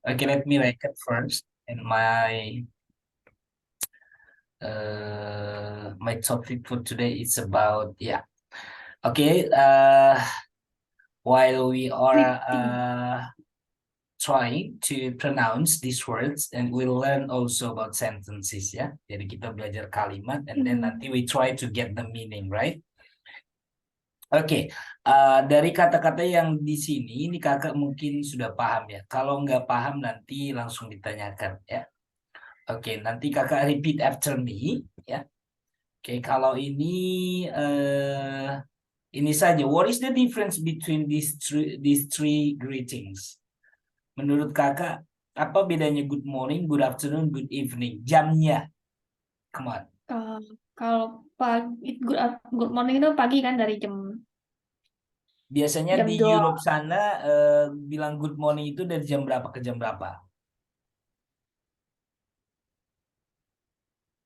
Okay, let me record first. And my topic for today is about Okay, while we are Scripting. trying to pronounce these words, and we'll learn also about sentences ya. Jadi kita belajar kalimat, and then Hmm. nanti we try to get the meaning, right? Oke, dari kata-kata yang di sini, ini kakak mungkin sudah paham ya. Kalau nggak paham nanti langsung ditanyakan ya. Oke, nanti kakak repeat after me ya. Oke, kalau ini saja. What is the difference between these three greetings? Menurut kakak, apa bedanya good morning, good afternoon, good evening? Jamnya, come on. Eh, Kalau pagi, good morning itu pagi kan dari jam Biasanya di jam dua Europe sana bilang good morning itu dari jam berapa ke jam berapa?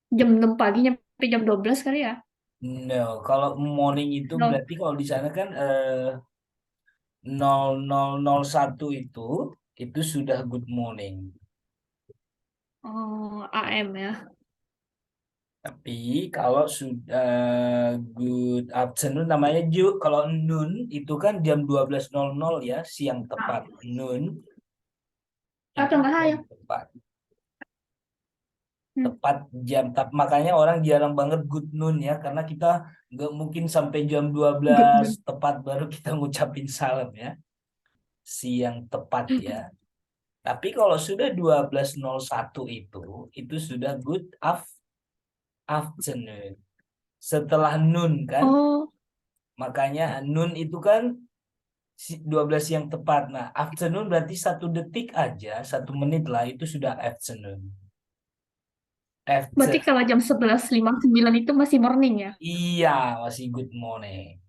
jam 6 pagi sampai jam 12 kali ya. No, kalau morning itu No. berarti kalau di sana kan 0001 itu sudah good morning. Oh, AM ya. Tapi kalau sudah good afternoon namanya kalau noon itu kan jam 12.00 ya, siang tepat. Noon itu Atau enggak siang ya? tepat. Hmm. Tepat jam makanya orang jarang banget good noon ya karena kita nggak mungkin sampai jam dua Good belas noon. tepat baru kita ngucapin salam ya. Siang tepat ya. Tapi kalau sudah 12.01 itu sudah good afternoon. Setelah noon kan, Oh, makanya noon itu kan 12 yang tepat. Nah, afternoon berarti 1 detik aja, 1 menit lah itu sudah afternoon. berarti After, kalau jam 11.59 itu masih morning ya? iya masih good morning.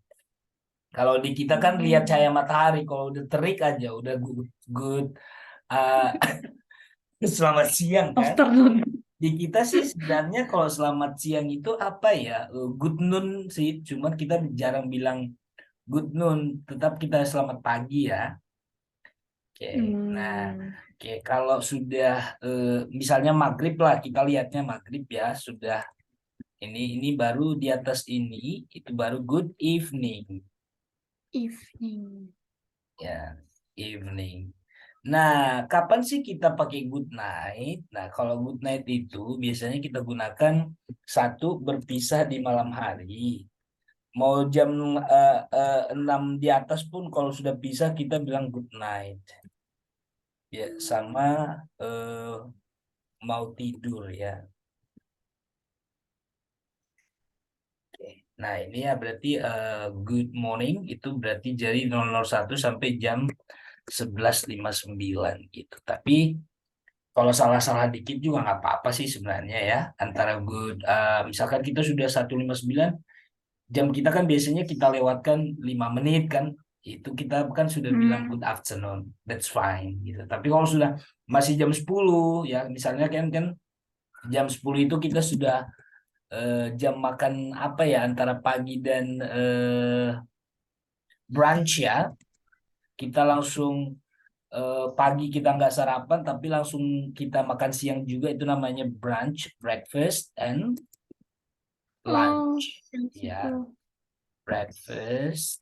Kalau di kita kan lihat Hmm. cahaya matahari, kalau udah terik aja udah good uh, selamat siang kan. Afternoon. Di kita sih sebenarnya kalau selamat siang itu apa ya? Good noon sih, cuman kita jarang bilang good noon, tetap kita selamat pagi ya. Oke. Nah, Hmm. oke kalau sudah misalnya maghrib lah, kita lihatnya maghrib ya, sudah ini baru di atas ini itu baru good evening Evening. ya, evening. Nah, kapan sih kita pakai good night? Nah, kalau good night itu biasanya kita gunakan satu berpisah di malam hari. Mau jam 6 di atas pun kalau sudah pisah kita bilang good night. Ya, sama eh, mau tidur ya. Oke. Nah, ini ya berarti good morning itu berarti dari 001 sampai jam 11.59 gitu. Tapi kalau salah-salah dikit juga nggak apa-apa sih sebenarnya ya. Antara good, misalkan kita sudah 1.59, jam kita kan biasanya kita lewatkan 5 menit kan. Itu kita kan sudah bilang Hmm. good afternoon. That's fine gitu. Tapi kalau sudah masih jam 10 ya, misalnya kan jam 10 itu kita sudah jam makan apa ya antara pagi dan brunch ya. Kita langsung pagi kita nggak sarapan tapi langsung kita makan siang juga itu namanya brunch, breakfast and Oh, lunch. dari Ya, situ. breakfast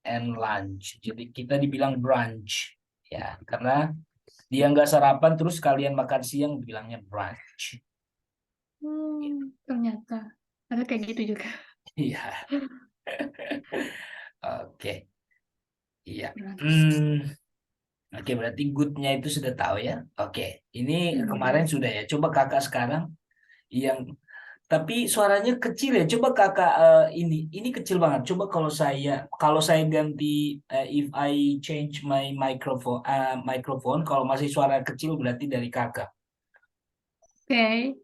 and lunch. Jadi kita dibilang brunch ya karena dia nggak sarapan terus kalian makan siang bilangnya brunch. Ternyata ada kayak gitu juga. Iya, oke. Iya. Brunch. Hmm, oke, berarti good-nya itu sudah tahu ya. Oke, ini kemarin Hmm. sudah ya. Coba kakak sekarang yang tapi suaranya kecil ya. Coba kakak ini kecil banget. Coba kalau saya ganti if I change my microphone kalau masih suara kecil berarti dari kakak. Oke.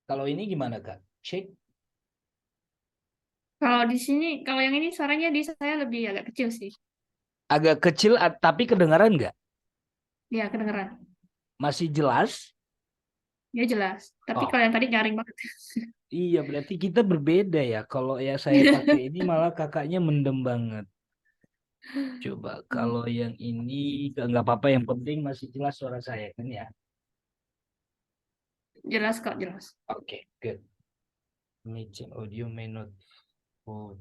Kalau ini gimana Kak? Cek. Kalau di sini, kalau yang ini suaranya di saya lebih agak kecil sih. Agak kecil tapi kedengaran nggak? Ya, kedengeran. Masih jelas? Ya jelas. Tapi Oh, kalau yang tadi nyaring banget. iya berarti kita berbeda ya. Kalau ya saya pakai ini malah kakaknya mendem banget. Coba kalau yang ini nggak apa-apa, yang penting masih jelas suara saya kan ya. Jelas kok, jelas. Oke, good. Meeting audio may not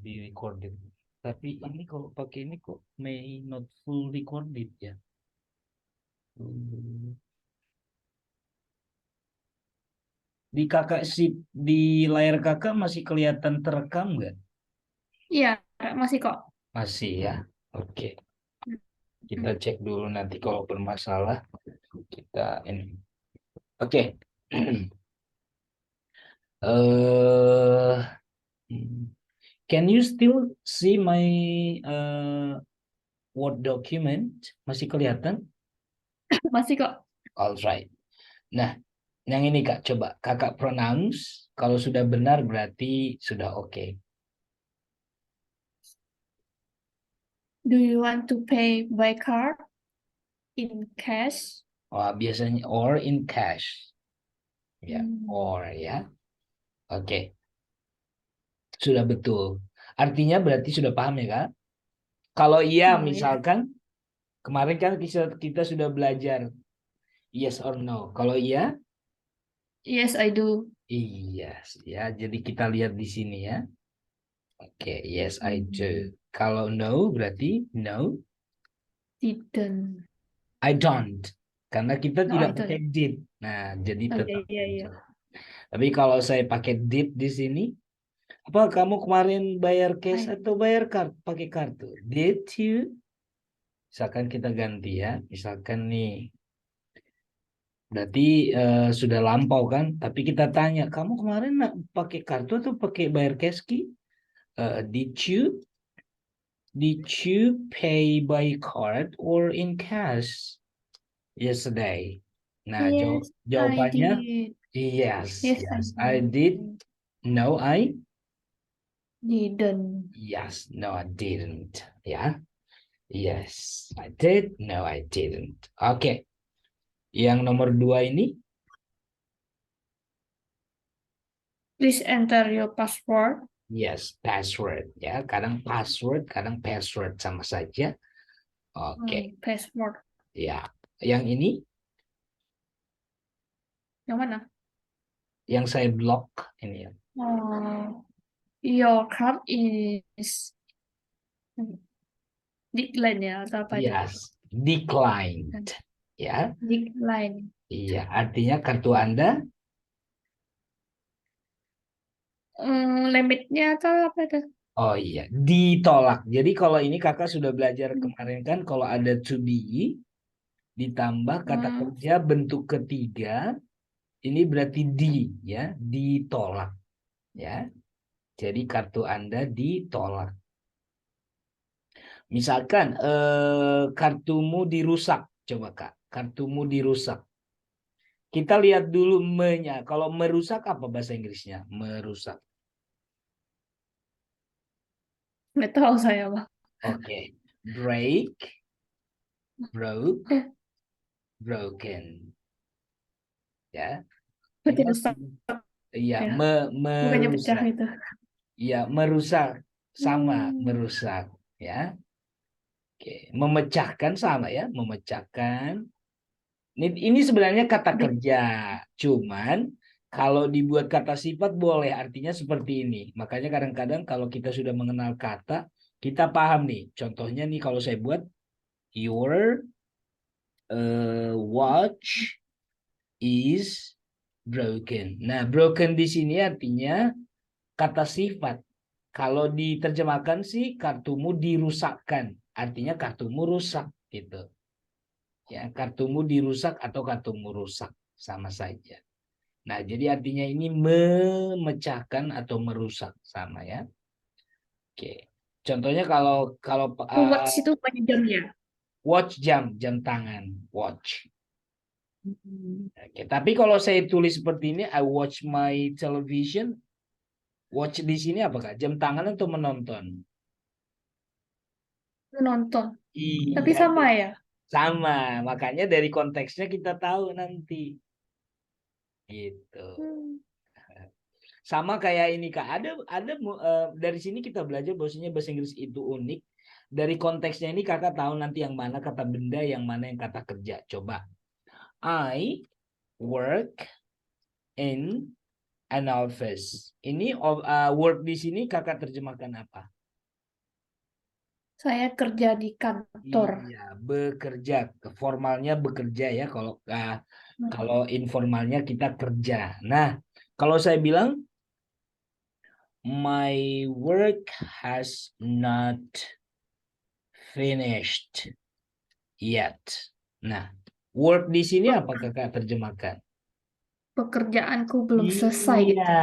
be recorded. Tapi ini kalau pakai ini kok may not full recorded ya. Hmm. Di kakak sip di layar kakak masih kelihatan terekam nggak? Iya, masih kok. Masih ya. Oke, kita cek dulu nanti kalau bermasalah kita ini. Oke. eh can you still see my Word document? Masih kelihatan? Masih kok. Alright. Nah, yang ini Kak, coba Kakak pronounce. Kalau sudah benar berarti sudah oke. Do you want to pay by card, in cash? Wah, biasanya or in cash. Ya, Hmm. or ya. Oke, sudah betul. Artinya berarti sudah paham ya Kak? Kalau iya, Oh ya. misalkan kemarin kan kita sudah belajar yes or no. Kalau iya, Yes, I do. iya ya. Jadi kita lihat di sini ya. Oke, yes I do. Hmm. Kalau no berarti no, Didn't. I don't. Karena kita No, tidak I pakai don't. did. Nah, jadi Oh iya, tetap iya, iya. answer. Tapi kalau saya pakai did di sini, apa kamu kemarin bayar cash I, atau bayar kartu pakai kartu? Did you? Misalkan kita ganti ya. Misalkan nih, berarti sudah lampau kan? Tapi kita tanya, kamu kemarin nak pakai kartu atau pakai bayar cash Ki? Did you pay by card or in cash yesterday? Nah, yes, I jawabannya did. yes, Yes, I yes, I did. did. No, Didn't. yes, no, I didn't. Ya, yes, I did. No, I didn't. Oke, yang nomor dua ini, Please enter your password. yes, password. Ya, kadang password, kadang password sama saja. Oke, Password. ya. Yang ini, Yang mana? yang saya blok ini ya. Oh, your card is decline ya atau apa itu? Yes, declined. Ya, Decline. iya. Artinya kartu Anda, Limitnya atau apa itu? oh iya, ditolak. Jadi kalau ini kakak sudah belajar kemarin kan, kalau ada to be ditambah kata Hmm, kerja bentuk ketiga, ini berarti di, ya, ditolak, ya. Jadi kartu Anda ditolak. Misalkan kartumu dirusak, coba Kak, kartumu dirusak. Kita lihat dulu me-nya. Kalau merusak apa bahasa Inggrisnya? Merusak. nggak tahu saya bang. Oke. Break, broke, broken. Ya. Berarti Ini rusak iya, ya, bukannya pecah merusak. gitu. Iya, merusak sama Hmm, merusak, ya. Oke, memecahkan sama ya, memecahkan. Ini sebenarnya kata di- kerja, cuman kalau dibuat kata sifat boleh, artinya seperti ini. Makanya kadang-kadang kalau kita sudah mengenal kata, kita paham nih. Contohnya nih kalau saya buat your watch is broken. Nah, broken di sini artinya kata sifat. Kalau diterjemahkan sih kartumu dirusakkan, artinya kartumu rusak gitu. Ya, kartumu dirusak atau kartumu rusak sama saja. Nah, jadi artinya ini memecahkan atau merusak sama ya. Oke. Contohnya kalau kalau watch itu bukannya jam ya? watch jam, jam tangan, watch. Oke, tapi kalau saya tulis seperti ini, I watch my television. Watch di sini apakah? Jam tangan atau menonton? Menonton. Tapi Iya, sama ya? sama. Makanya dari konteksnya kita tahu nanti. Gitu. Hmm. Sama kayak ini Kak. Dari sini kita belajar bahwasanya bahasa Inggris itu unik. Dari konteksnya ini Kakak tahu nanti yang mana kata benda, yang mana yang kata kerja. Coba. I work in an office. Ini work di sini Kakak terjemahkan apa? Saya kerja di kantor. Iya, bekerja. Formalnya bekerja ya. Kalau Hmm. informalnya kita kerja. Nah, kalau saya bilang my work has not finished yet. Nah, work di sini Pe- apa kakak terjemahkan? Pekerjaanku belum selesai Iya,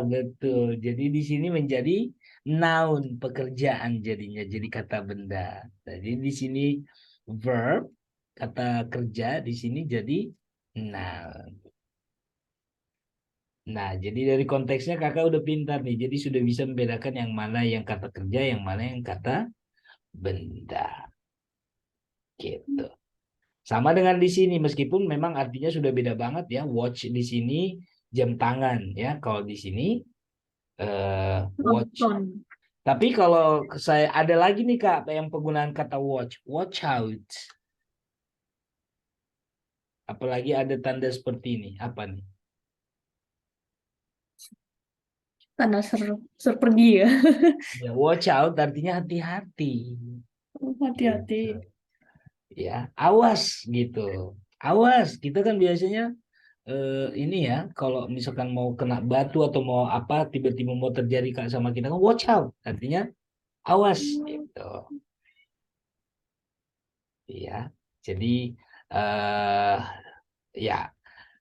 gitu. betul. Jadi di sini menjadi noun pekerjaan jadinya, jadi kata benda. Jadi di sini verb kata kerja di sini jadi noun. Nah, jadi dari konteksnya kakak udah pintar nih. Jadi sudah bisa membedakan yang mana yang kata kerja, yang mana yang kata benda. Gitu. Sama dengan di sini, meskipun memang artinya sudah beda banget ya. Watch di sini jam tangan ya. Kalau di sini watch. Nonton. Tapi kalau saya ada lagi nih Kak yang penggunaan kata watch. Watch out. Apalagi ada tanda seperti ini. Apa nih? Tanda pergi ya. Ya, watch out artinya hati-hati. Gitu. Hati-hati. Ya, awas gitu. Awas. Kita kan biasanya ini ya, kalau misalkan mau kena batu atau mau apa tiba-tiba mau terjadi Kak sama kita kan watch out. Artinya awas gitu. Ya. Jadi eh ya,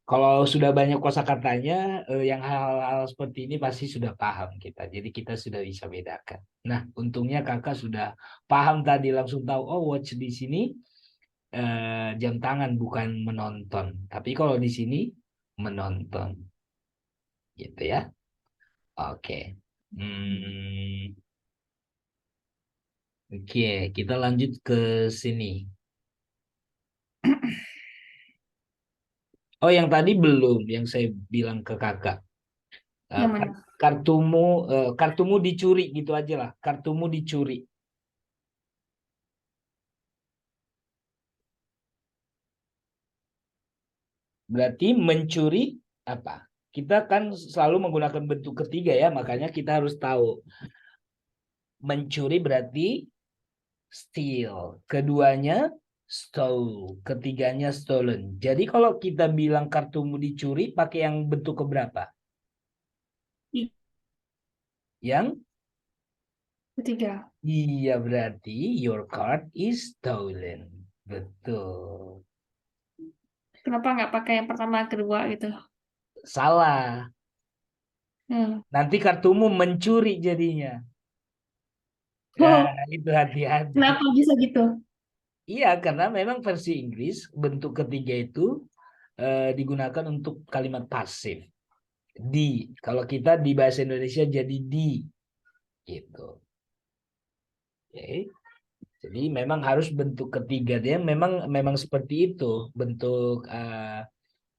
kalau sudah banyak kosakatanya yang hal-hal seperti ini pasti sudah paham kita. Jadi kita sudah bisa bedakan. Nah, untungnya Kakak sudah paham tadi langsung tahu oh watch di sini jam tangan bukan menonton. Tapi kalau di sini menonton gitu ya. Oke. Hmm, oke, kita lanjut ke sini. Oh, yang tadi belum, yang saya bilang ke kakak. Eh, Yang kar- mana? kartumu dicuri gitu aja lah. Kartumu dicuri. Berarti mencuri apa? Kita kan selalu menggunakan bentuk ketiga ya, makanya kita harus tahu. Mencuri berarti steal. Keduanya stole. Ketiganya stolen. Jadi kalau kita bilang kartumu dicuri, pakai yang bentuk keberapa? Yang Ketiga. iya berarti your card is stolen. Betul. Kenapa nggak pakai yang pertama, kedua gitu? Salah. Hmm. Nanti kartumu mencuri jadinya. Nah, Oh, itu hati-hati. kenapa bisa gitu? Iya, karena memang versi Inggris bentuk ketiga itu digunakan untuk kalimat pasif. Di. Kalau kita di bahasa Indonesia jadi di gitu. Oke. Jadi memang harus bentuk ketiga dia memang memang seperti itu bentuk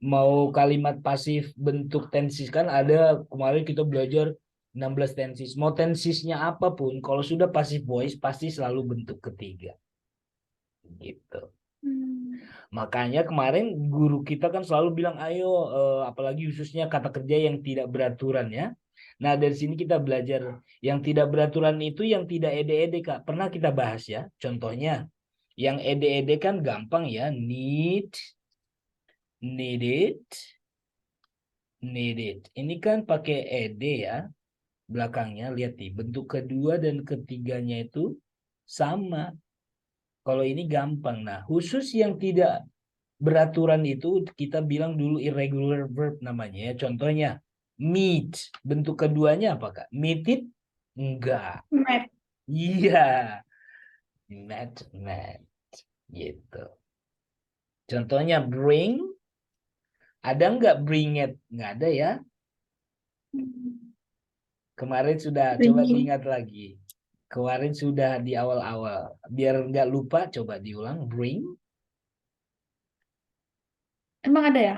mau kalimat pasif bentuk tensis kan ada kemarin kita belajar 16 tensis. Mau tensisnya apapun kalau sudah pasif voice pasti selalu bentuk ketiga gitu. Hmm. Makanya kemarin guru kita kan selalu bilang ayo apalagi khususnya kata kerja yang tidak beraturan ya. Nah, dari sini kita belajar yang tidak beraturan itu yang tidak ede-ede Kak. Pernah kita bahas ya. Contohnya yang ede-ede kan gampang ya. Needed, needed. Ini kan pakai ed ya belakangnya. Lihat nih, bentuk kedua dan ketiganya itu sama. Kalau ini gampang. Nah, khusus yang tidak beraturan itu kita bilang dulu irregular verb namanya ya. Contohnya meet. Bentuk keduanya apa Kak? Meet it? Enggak. Met. Iya. Met. Gitu. Contohnya bring. Ada nggak bring it? Nggak ada ya. Kemarin sudah, coba Bringing. diingat lagi. Kemarin sudah di awal-awal. Biar nggak lupa, coba diulang. Bring, Emang ada ya?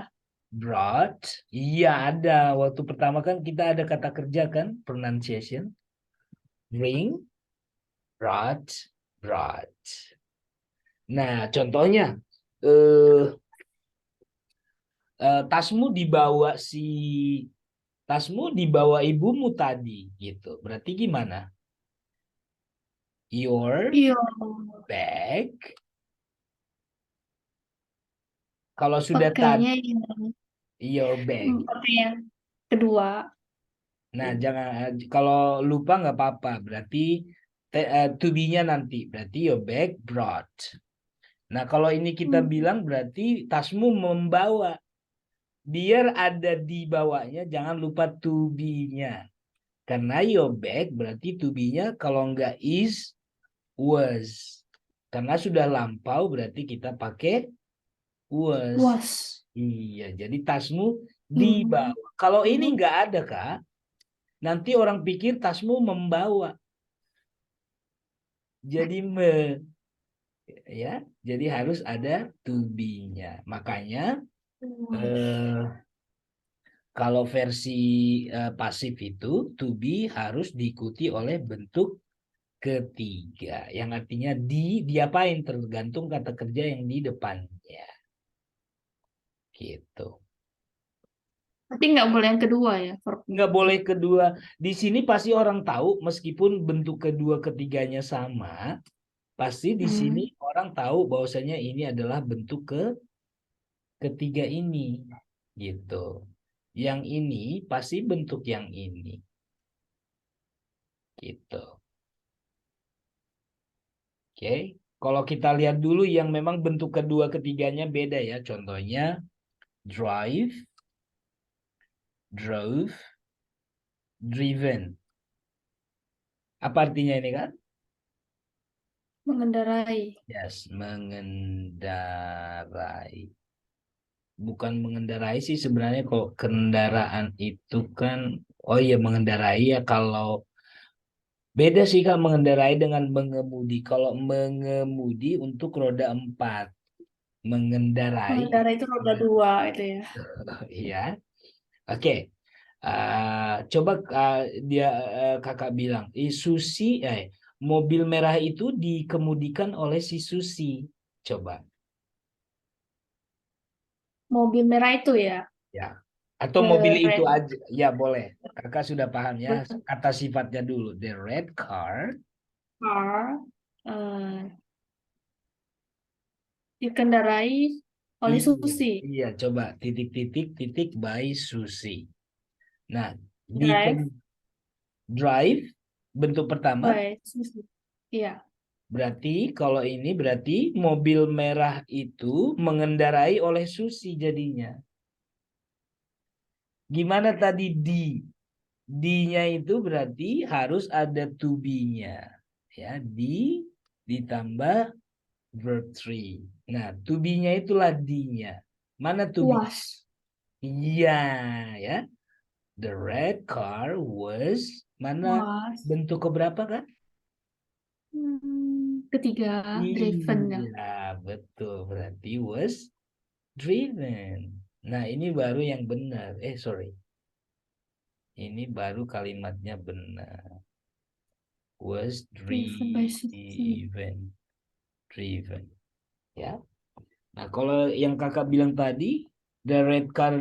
brought. Iya ada. Waktu pertama kan kita ada kata kerja kan, pronunciation. Bring, brought, brought. Nah, contohnya, eh, tasmu dibawa ibumu tadi, gitu. Berarti gimana? Your Iya. bag. Kalau sudah Pakainya yang your bag. pakai yang kedua. Nah, jangan kalau lupa nggak apa-apa. Berarti to be-nya nanti. Berarti your bag brought. Nah, kalau ini kita Hmm. bilang berarti tasmu membawa. Biar ada di bawahnya, jangan lupa to be-nya. Karena your bag berarti to be-nya kalau nggak is, was. Karena sudah lampau berarti kita pakai was. Was. Iya, jadi tasmu Hmm. dibawa. Kalau ini nggak ada, Kak, nanti orang pikir tasmu membawa. Jadi ya, jadi harus ada to be-nya. Makanya Was. eh, kalau versi pasif itu to be harus diikuti oleh bentuk ketiga yang artinya diapain tergantung kata kerja yang di depannya gitu. Tapi nggak boleh yang kedua ya, verbnya. Nggak boleh kedua. Di sini pasti orang tahu meskipun bentuk kedua ketiganya sama, pasti di sini Hmm. orang tahu bahwasanya ini adalah bentuk ketiga ini gitu. Yang ini pasti bentuk yang ini gitu. Oke. Kalau kita lihat dulu yang memang bentuk kedua ketiganya beda ya. Contohnya drive, drove, driven. Apa artinya ini kan? Mengendarai. Yes, mengendarai. Bukan mengendarai sih sebenarnya kalau kendaraan itu kan, oh iya mengendarai ya kalau beda sih Kak mengendarai dengan mengemudi. Kalau mengemudi untuk roda 4, mengendarai Mengendarai itu roda dua itu ya. iya. Oke. Coba dia kakak bilang, Susi, mobil merah itu dikemudikan oleh si Susi. Coba, Mobil merah itu ya. ya. Atau mobil The itu red aja, ya boleh. Kakak sudah paham ya. Kata sifatnya dulu, the red car. car dikendarai oleh Iya, Susi. iya. Coba titik-titik titik by Susi. Nah, di Drive drive bentuk pertama. by Susi. Iya. Berarti kalau ini berarti mobil merah itu mengendarai oleh Susi jadinya. Gimana tadi di? Di-nya itu berarti harus ada to be-nya. Ya, ditambah verb three. Nah, to be-nya itulah di-nya. Mana to be? Was. Iya, ya. The red car was mana Was. bentuk keberapa kan? Ketiga, driven ya. Iya, betul. Berarti was driven. Nah, ini baru yang benar. Sorry. Ini baru kalimatnya benar. Was Driven by Susi. driven. Ya. Nah, kalau yang kakak bilang tadi, the red car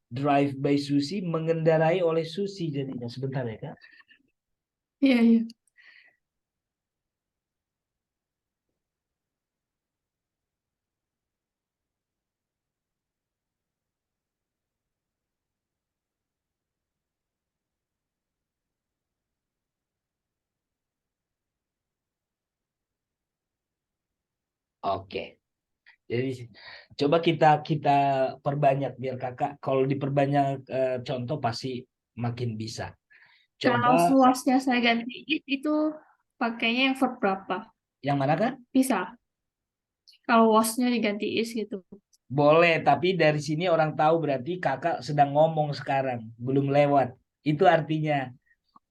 drive by Susi, mengendarai oleh Susi jadinya. Sebentar ya, Kak. Iya, iya. Oke. Jadi coba kita kita perbanyak biar kakak kalau diperbanyak contoh pasti makin bisa. Coba Kalau wasnya saya ganti it, itu pakainya yang verb berapa? yang mana Kak? Bisa. Kalau wasnya diganti is gitu. Boleh, tapi dari sini orang tahu berarti kakak sedang ngomong sekarang, belum lewat. Itu artinya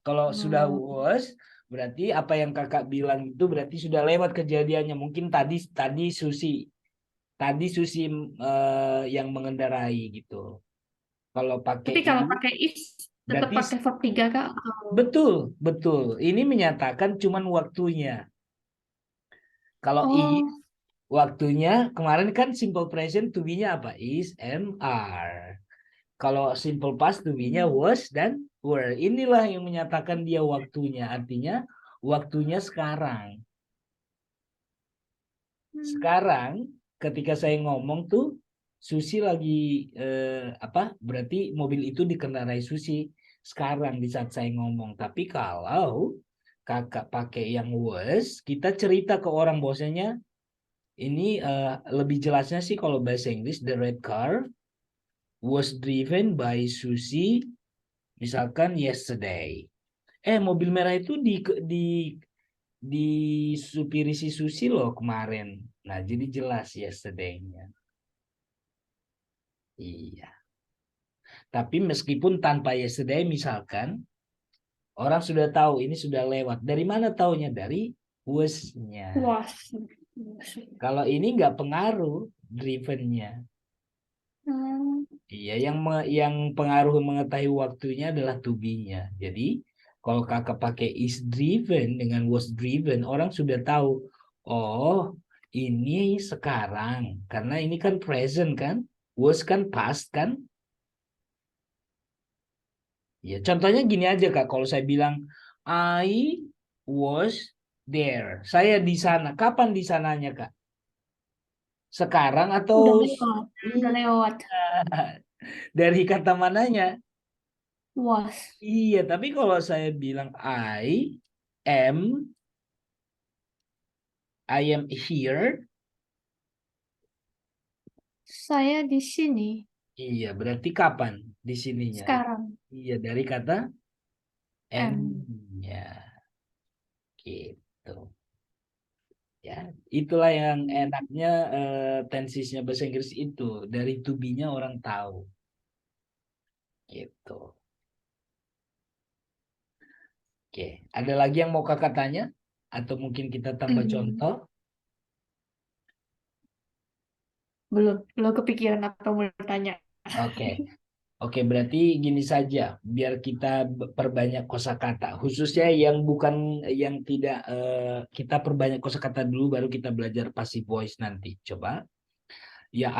kalau sudah Hmm. was, berarti apa yang kakak bilang itu berarti sudah lewat kejadiannya. Mungkin tadi tadi Susi yang mengendarai gitu. Kalau pakai Tapi kalau is, pakai is tetap berarti pakai verb 3 Kak. betul, betul. Ini menyatakan cuman waktunya. Kalau is, Oh, waktunya kemarin kan simple present to be-nya apa? Is and are. Kalau simple past to be-nya hmm. was dan were. Inilah yang menyatakan dia waktunya. Artinya waktunya sekarang. Hmm. Sekarang ketika saya ngomong tuh Susi lagi apa? Berarti mobil itu dikendarai Susi sekarang di saat saya ngomong. Tapi kalau kakak pakai yang was, kita cerita ke orang bahwasanya ini lebih jelasnya sih kalau bahasa Inggris the red car was driven by Susi misalkan yesterday. Mobil merah itu di supiri si Susi loh kemarin. Nah, jadi jelas yesterday-nya. Iya. Tapi meskipun tanpa yesterday misalkan orang sudah tahu ini sudah lewat. Dari mana taunya? Dari was-nya. Was. Kalau ini nggak pengaruh driven-nya. Hmm. Iya, yang pengaruh mengetahui waktunya adalah to be-nya. Jadi, kalau kakak pakai is driven dengan was driven, orang sudah tahu, oh, ini sekarang. Karena ini kan present kan, was kan past kan. Ya, contohnya gini aja Kak, kalau saya bilang I was there. Saya di sana. Kapan di sananya Kak? Sekarang atau Udah lewat. Udah iya, lewat. dari kata mananya? Was. Iya, tapi kalau saya bilang am I am here, Saya di sini iya berarti kapan di sininya? sekarang. Iya dari kata M. am-nya gitu. Ya, itulah yang enaknya tensisnya bahasa Inggris itu dari to be-nya orang tahu gitu. Oke, ada lagi yang mau kakak tanya? Atau mungkin kita tambah Hmm. contoh? Belum kepikiran apa mau tanya. Oke. Oke, berarti gini saja, biar kita perbanyak kosakata, khususnya yang bukan yang tidak kita perbanyak kosakata dulu, baru kita belajar passive voice nanti. Coba, ya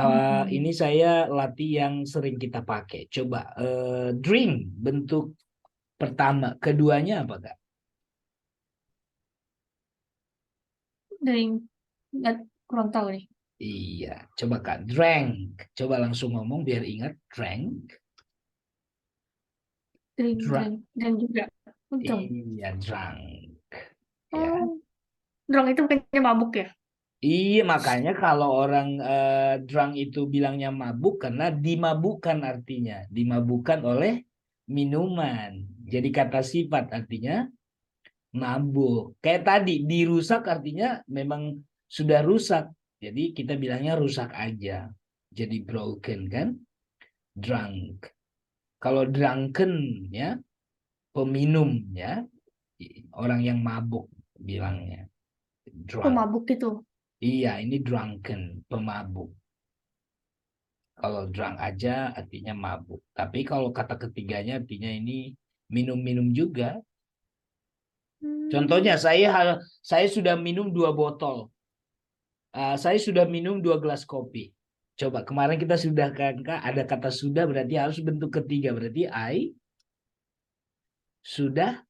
ini Hmm. saya latih yang sering kita pakai. Coba, drink bentuk pertama, keduanya apa kak? Drink. Nggak, kurang tahu nih. Iya, coba kak, drank. Coba langsung ngomong biar ingat, drank. Dra- Drink juga. Untung. iya, drunk. Ya. Oh, drunk itu bukannya mabuk ya? Iya, makanya kalau orang drunk itu bilangnya mabuk karena dimabukkan artinya. Dimabukkan oleh minuman. Jadi kata sifat artinya mabuk. Kayak tadi, dirusak artinya memang sudah rusak. Jadi kita bilangnya rusak aja. Jadi broken kan? Drunk. Kalau drunken ya, peminum ya, orang yang mabuk bilangnya. Oh, Drunk. mabuk gitu. Iya, ini drunken, pemabuk. Kalau drunk aja artinya mabuk. Tapi kalau kata ketiganya artinya ini minum-minum juga. Hmm. Contohnya saya sudah minum 2 botol. Saya sudah minum 2 gelas kopi. Coba kemarin kita sudah kan Kak, ada kata sudah berarti harus bentuk ketiga. Berarti I sudah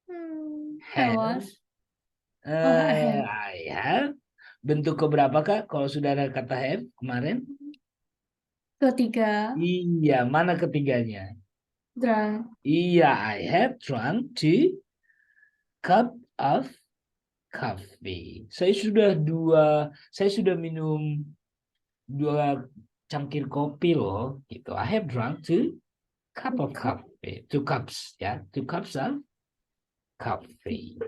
I have. was. Oh, I have. I have. Bentuk keberapa Kak? Kalau sudah ada kata have kemarin? Ketiga, Iya, mana ketiganya? drunk. Iya, I have drunk 2 cup of coffee. Saya sudah minum 2 cangkir kopi loh, gitu. I have drunk 2 cup of Cup. coffee, 2 cups ya, 2 cups of coffee,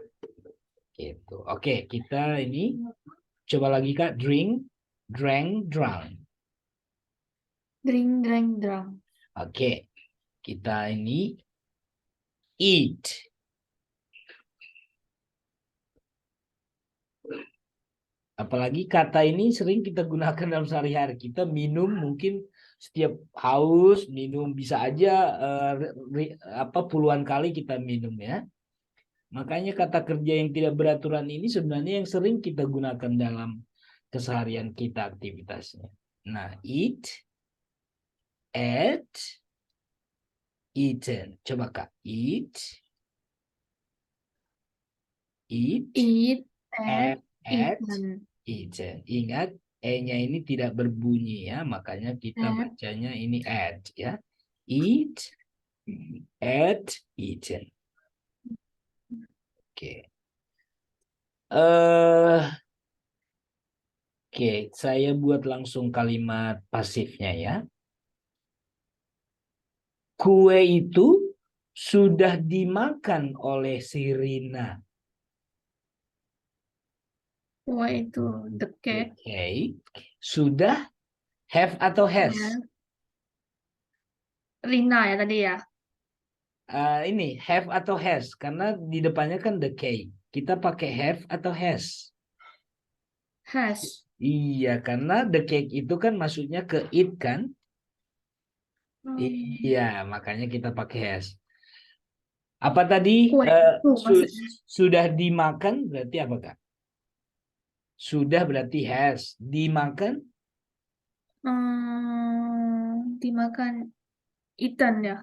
gitu. Oke, kita ini coba lagi Kak, drink. Drank, drunk. Drink, drank, drunk. Oke, kita ini eat. Apalagi kata ini sering kita gunakan dalam sehari-hari. Kita minum mungkin setiap haus, minum bisa aja puluhan kali kita minum ya. Makanya kata kerja yang tidak beraturan ini sebenarnya yang sering kita gunakan dalam keseharian kita aktivitasnya. Nah, eat, ate, eaten. Coba Kak, eat, Eat, and ate, eaten. eaten. Ingat, E-nya ini tidak berbunyi ya, makanya kita At, bacanya ini add ya. Eat, ate, eaten. Oke. Oke, saya buat langsung kalimat pasifnya ya. Kue itu sudah dimakan oleh si Rina. kue itu the The cake. cake sudah have atau has? Ya. Rina ya tadi ya. Ini have atau has karena di depannya kan the cake. Kita pakai have atau has? Has. Iya, karena the cake itu kan masuknya ke it kan? Hmm, Iya, makanya kita pakai has. Apa tadi? kue Eh, itu su- maksudnya. sudah dimakan berarti apa Kak? Sudah berarti has. Dimakan? Dimakan eaten ya.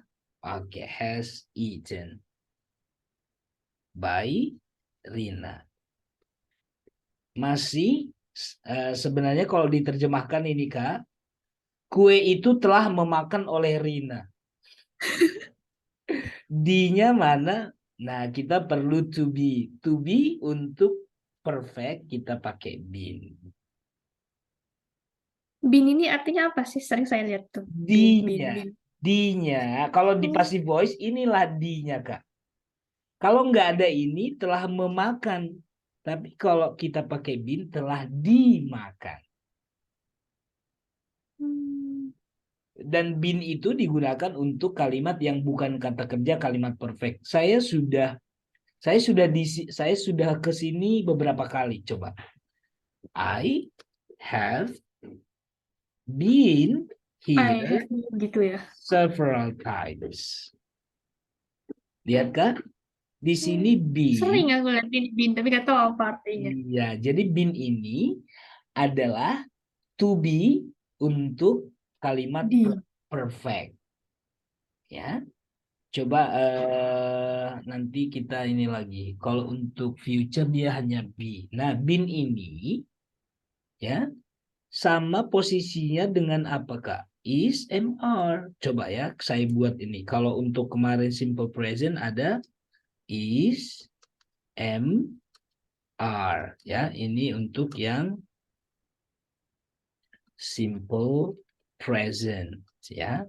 Oke, has eaten by Rina. Masih sebenarnya kalau diterjemahkan ini Kak, kue itu telah memakan oleh Rina. D-nya mana? Nah, kita perlu to be. To be untuk perfect kita pakai been. Bin ini artinya apa sih? Sering saya lihat tuh. Bin, bin, D-nya. bin. D-nya. Kalau di Hmm. passive voice inilah D-nya Kak. Kalau nggak ada ini telah memakan. Tapi kalau kita pakai been telah dimakan. Hmm. Dan been itu digunakan untuk kalimat yang bukan kata kerja, kalimat perfect. Saya sudah ke sini beberapa kali. Coba. I have been I here have been gitu ya. several times. Lihat Kak? Di sini Sering been. aku lihat bin, bin, tapi gak tahu apa artinya. Iya, jadi been ini adalah to be untuk kalimat Di. perfect. Ya. Coba nanti kita ini lagi. Kalau untuk future dia hanya be. Nah, been ini ya sama posisinya dengan apa Kak? Is, am, are. Coba ya, saya buat ini. Kalau untuk kemarin simple present ada is, am, are. Ya, ini untuk yang simple present. Ya,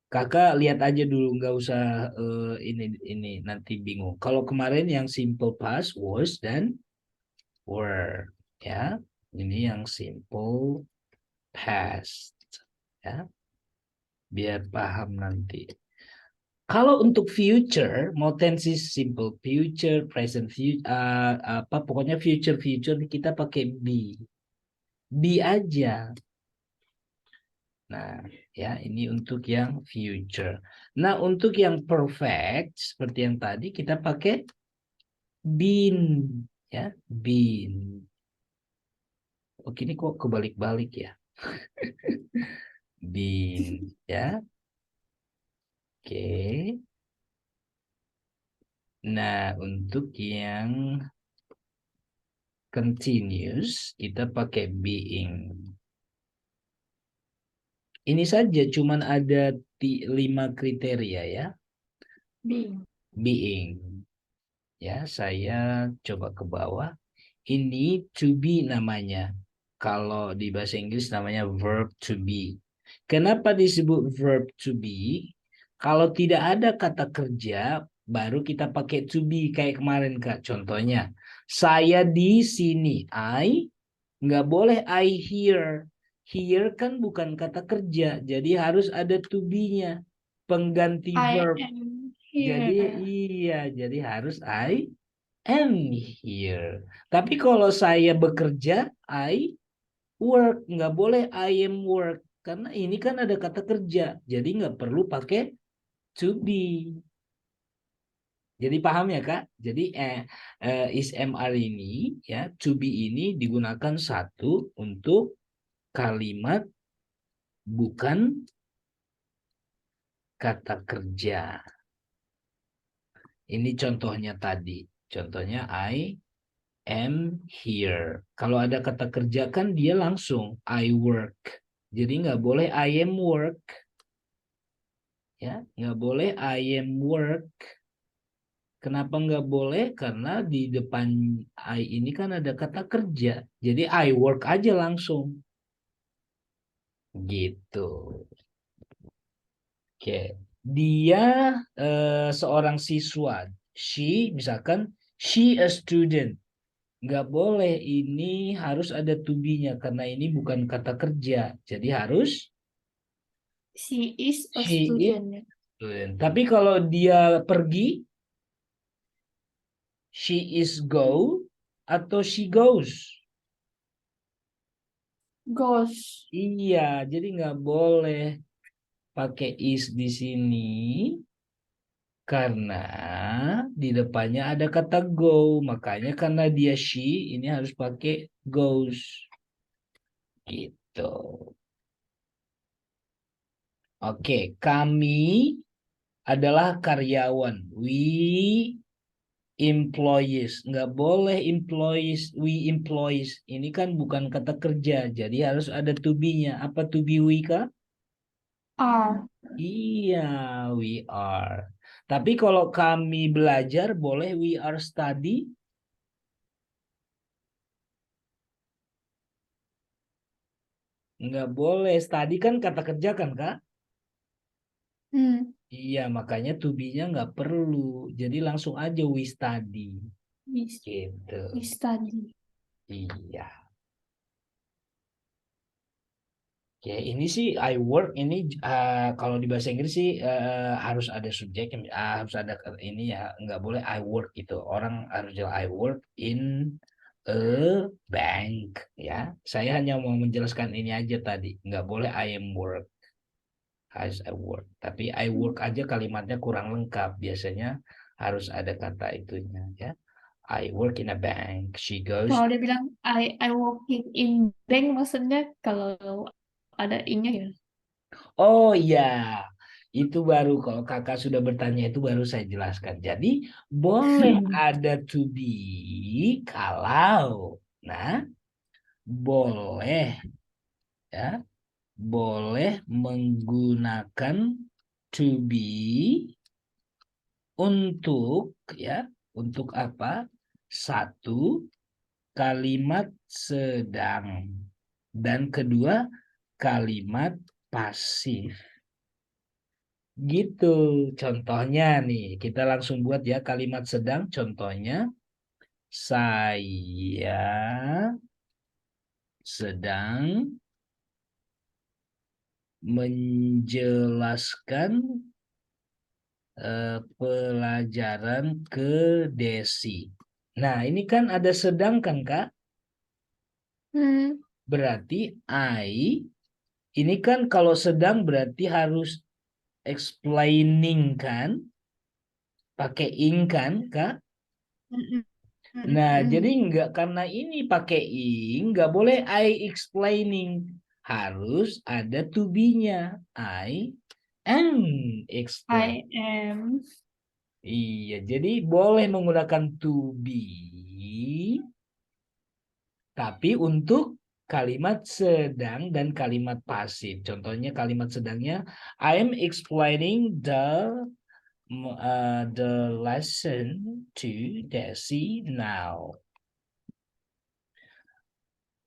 Kakak lihat aja dulu, nggak usah ini nanti bingung. Kalau kemarin yang simple past, was dan were. Ya, ini yang simple past. Ya, biar paham nanti. Kalau untuk future, mau tenses simple future, present future, pokoknya future future kita pakai be, be aja. Nah, ya ini untuk yang future. Nah, untuk yang perfect seperti yang tadi kita pakai been, ya been. Oke, ini kok kebalik-balik ya, been, ya. Oke. Nah, untuk yang continuous kita pakai being. Ini saja cuman ada 5 kriteria ya. Bin. Being. Ya, saya coba ke bawah. Ini to be namanya. Kalau di bahasa Inggris namanya verb to be. Kenapa disebut verb to be? Kalau tidak ada kata kerja, baru kita pakai to be kayak kemarin Kak. Contohnya, saya di sini. I Nggak boleh I hear. Hear kan bukan kata kerja, jadi harus ada to be-nya. Pengganti I verb. am Jadi here. iya, jadi harus I am here. Tapi kalau saya bekerja, I work. Nggak boleh I am work. Karena ini kan ada kata kerja. Jadi nggak perlu pakai to be. Jadi paham ya Kak? Jadi is MR ini ya to be ini digunakan satu untuk kalimat bukan kata kerja. Ini contohnya tadi. Contohnya I am here. Kalau ada kata kerja kan dia langsung I work. Jadi nggak boleh I am work. Ya, nggak boleh I am work. Kenapa nggak boleh? Karena di depan I ini kan ada kata kerja. Jadi I work aja langsung. Gitu. Oke. Dia seorang siswa. She, misalkan, she a student. Nggak boleh, ini harus ada to be-nya. Karena ini bukan kata kerja. Jadi harus She is a she is student. student. Tapi kalau dia pergi, she is go atau she goes. Goes. Iya, jadi nggak boleh pakai is di sini karena di depannya ada kata go. Makanya karena dia she, ini harus pakai goes. Gitu. Oke, kami adalah karyawan. We employees. Nggak boleh employees, we employees. Ini kan bukan kata kerja, jadi harus ada to be-nya. Apa to be we, Kak? Are. Iya, we are. Tapi kalau kami belajar, boleh we are study? Nggak boleh. Study kan kata kerja kan, Kak? Hmm. Iya, makanya to be-nya nggak perlu. Jadi langsung aja we study. We, Gitu. we study. Iya. Ya, ini sih I work ini kalau di bahasa Inggris sih harus ada subjek, harus ada ini ya, nggak boleh I work gitu. Orang harus jawab I work in a bank ya. Saya hanya mau menjelaskan ini aja tadi, nggak boleh I am work, harus I work. Tapi I work aja kalimatnya kurang lengkap. Biasanya harus ada kata itunya ya. I work in a bank. She goes. Kalau dia bilang I working in bank, maksudnya kalau ada in-nya ya. Oh iya, itu baru kalau kakak sudah bertanya itu baru saya jelaskan. Jadi boleh ada to be kalau, nah boleh ya, boleh menggunakan to be untuk ya, untuk apa? Satu, kalimat sedang dan kedua kalimat pasif. Gitu. Contohnya nih, kita langsung buat ya kalimat sedang. Contohnya, saya sedang menjelaskan pelajaran ke Desi. Nah, ini kan ada sedang kan, Kak? Hmm. Berarti I, ini kan kalau sedang berarti harus explaining kan? Pakai ing kan, Kak? Mm-mm. Nah, jadi Mm-mm. enggak karena ini pakai ing, enggak boleh I explaining. Harus ada to be-nya. I am explain. I am. Iya, jadi boleh menggunakan to be, tapi untuk kalimat sedang dan kalimat pasif. Contohnya kalimat sedangnya, I am explaining the lesson to Desi now.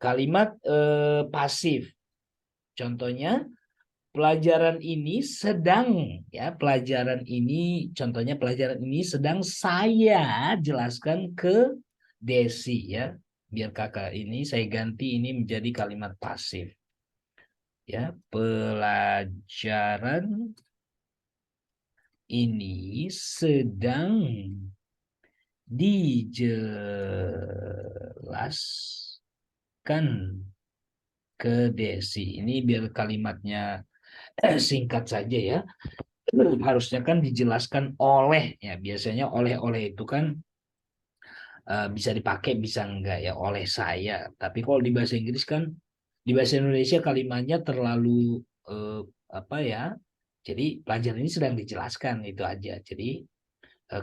Kalimat pasif. Contohnya pelajaran ini sedang ya, pelajaran ini contohnya pelajaran ini sedang saya jelaskan ke Desi ya. biar kakak ini saya ganti ini menjadi kalimat pasif. Ya, pelajaran ini sedang dijelaskan ke Desi. Ini biar kalimatnya singkat saja ya. Harusnya kan dijelaskan oleh ya. Biasanya oleh-oleh itu kan bisa dipakai bisa enggak ya oleh saya. Tapi kalau di bahasa Inggris kan di bahasa Indonesia kalimatnya terlalu eh, apa ya? Jadi pelajaran ini sedang dijelaskan itu aja. Jadi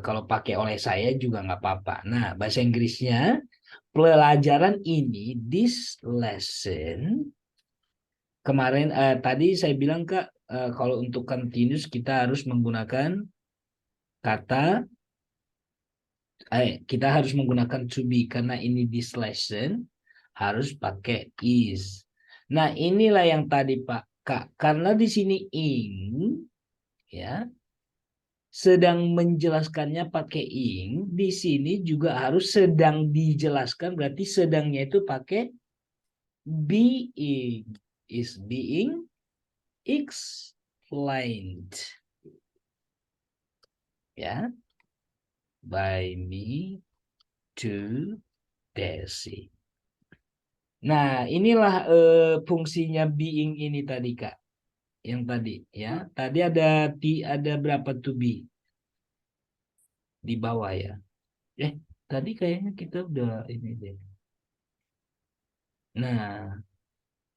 kalau pakai oleh saya juga nggak apa-apa. Nah, bahasa Inggrisnya pelajaran ini this lesson kemarin tadi saya bilang Kak kalau untuk continuous kita harus menggunakan kata kita harus menggunakan to be karena ini this lesson harus pakai is. Nah, inilah yang tadi Pak Kak karena di sini ing ya sedang menjelaskannya pakai ing, di sini juga harus sedang dijelaskan berarti sedangnya itu pakai being is being explained ya by me to Desi. Nah, inilah fungsinya being ini tadi Kak. Yang tadi ya. Tadi ada berapa to be di bawah ya? Tadi kayaknya kita udah ini deh. Nah,